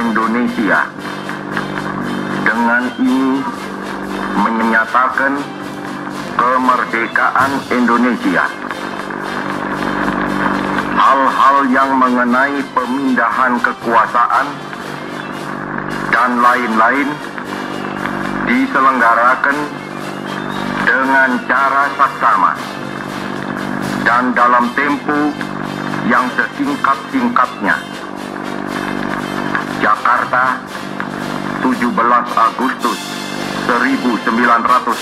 Indonesia. Dengan ini menyatakan kemerdekaan Indonesia. Hal-hal yang mengenai pemindahan kekuasaan dan lain-lain diselenggarakan dengan cara saksama dan dalam tempo yang sesingkat-singkatnya. Jakarta, 17 Agustus 1945,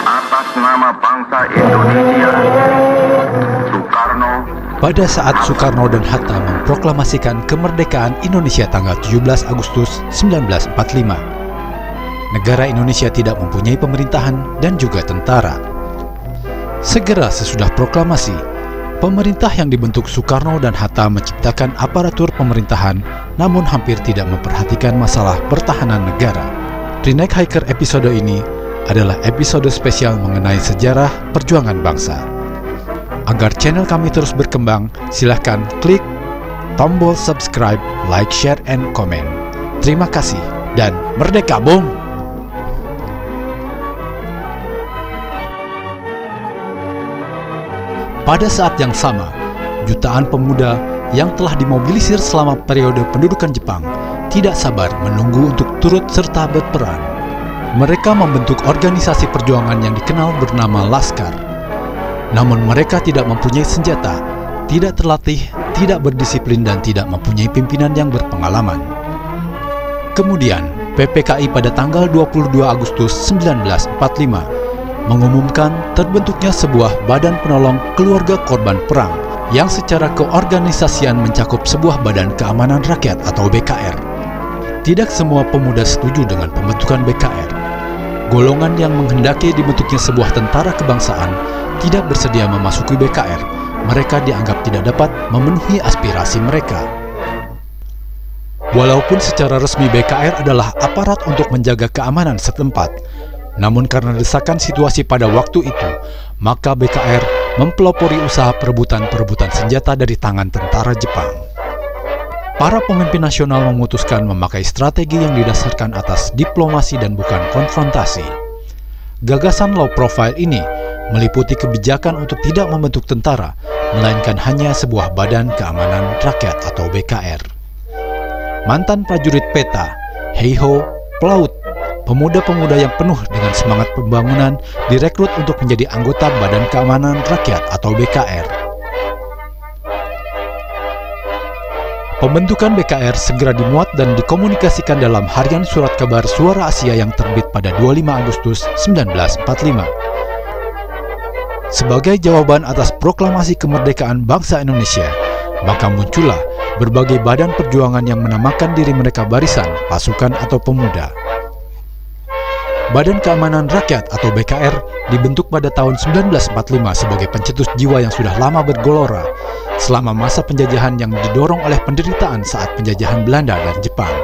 atas nama bangsa Indonesia, Soekarno. Pada saat Soekarno dan Hatta memproklamasikan kemerdekaan Indonesia tanggal 17 Agustus 1945, negara Indonesia tidak mempunyai pemerintahan dan juga tentara. Segera sesudah proklamasi, pemerintah yang dibentuk Soekarno dan Hatta menciptakan aparatur pemerintahan, namun hampir tidak memperhatikan masalah pertahanan negara. Renek Hiker episode ini adalah episode spesial mengenai sejarah perjuangan bangsa. Agar channel kami terus berkembang, silahkan klik tombol subscribe, like, share, and comment. Terima kasih, dan merdeka, Bung! Pada saat yang sama, jutaan pemuda yang telah dimobilisir selama periode pendudukan Jepang tidak sabar menunggu untuk turut serta berperan. Mereka membentuk organisasi perjuangan yang dikenal bernama Laskar. Namun mereka tidak mempunyai senjata, tidak terlatih, tidak berdisiplin, dan tidak mempunyai pimpinan yang berpengalaman. Kemudian, PPKI pada tanggal 22 Agustus 1945 mengumumkan terbentuknya sebuah Badan Penolong Keluarga Korban Perang yang secara keorganisasian mencakup sebuah Badan Keamanan Rakyat atau BKR. Tidak semua pemuda setuju dengan pembentukan BKR. Golongan yang menghendaki dibentuknya sebuah tentara kebangsaan tidak bersedia memasuki BKR. Mereka dianggap tidak dapat memenuhi aspirasi mereka. Walaupun secara resmi BKR adalah aparat untuk menjaga keamanan setempat, namun karena desakan situasi pada waktu itu, maka BKR mempelopori usaha perebutan senjata dari tangan tentara Jepang. Para pemimpin nasional memutuskan memakai strategi yang didasarkan atas diplomasi dan bukan konfrontasi. Gagasan low profile ini meliputi kebijakan untuk tidak membentuk tentara, melainkan hanya sebuah Badan Keamanan Rakyat atau BKR. Mantan prajurit peta, Heiho, pelaut, pemuda-pemuda yang penuh dengan semangat pembangunan direkrut untuk menjadi anggota Badan Keamanan Rakyat atau BKR. Pembentukan BKR segera dimuat dan dikomunikasikan dalam harian surat kabar Suara Asia yang terbit pada 25 Agustus 1945. Sebagai jawaban atas proklamasi kemerdekaan bangsa Indonesia, maka muncullah berbagai badan perjuangan yang menamakan diri mereka barisan, pasukan, atau pemuda. Badan Keamanan Rakyat atau BKR dibentuk pada tahun 1945 sebagai pencetus jiwa yang sudah lama bergelora selama masa penjajahan yang didorong oleh penderitaan saat penjajahan Belanda dan Jepang.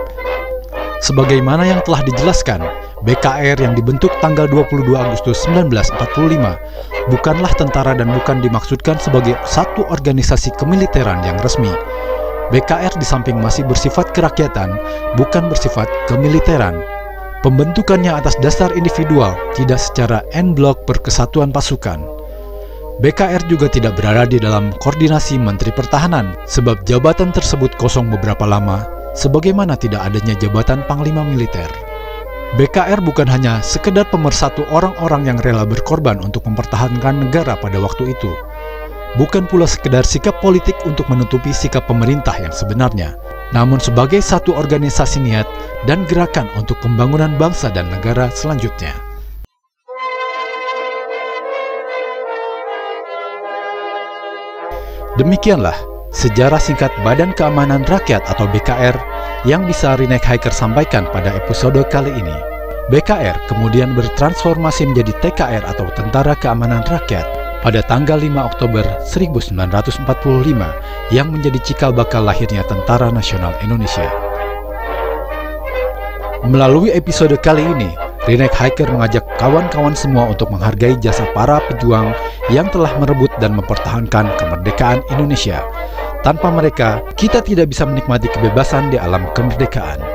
Sebagaimana yang telah dijelaskan, BKR yang dibentuk tanggal 22 Agustus 1945 bukanlah tentara dan bukan dimaksudkan sebagai satu organisasi kemiliteran yang resmi. BKR di samping masih bersifat kerakyatan, bukan bersifat kemiliteran. Pembentukannya atas dasar individual, tidak secara en blok berkesatuan pasukan. BKR juga tidak berada di dalam koordinasi Menteri Pertahanan, sebab jabatan tersebut kosong beberapa lama, sebagaimana tidak adanya jabatan Panglima Militer. BKR bukan hanya sekedar pemersatu orang-orang yang rela berkorban untuk mempertahankan negara pada waktu itu. Bukan pula sekedar sikap politik untuk menutupi sikap pemerintah yang sebenarnya, namun sebagai satu organisasi niat dan gerakan untuk pembangunan bangsa dan negara selanjutnya. Demikianlah sejarah singkat Badan Keamanan Rakyat atau BKR yang bisa Renek Hiker sampaikan pada episode kali ini. BKR kemudian bertransformasi menjadi TKR atau Tentara Keamanan Rakyat pada tanggal 5 Oktober 1945 yang menjadi cikal bakal lahirnya Tentara Nasional Indonesia. Melalui episode kali ini, Renek Hiker mengajak kawan-kawan semua untuk menghargai jasa para pejuang yang telah merebut dan mempertahankan kemerdekaan Indonesia. Tanpa mereka, kita tidak bisa menikmati kebebasan di alam kemerdekaan.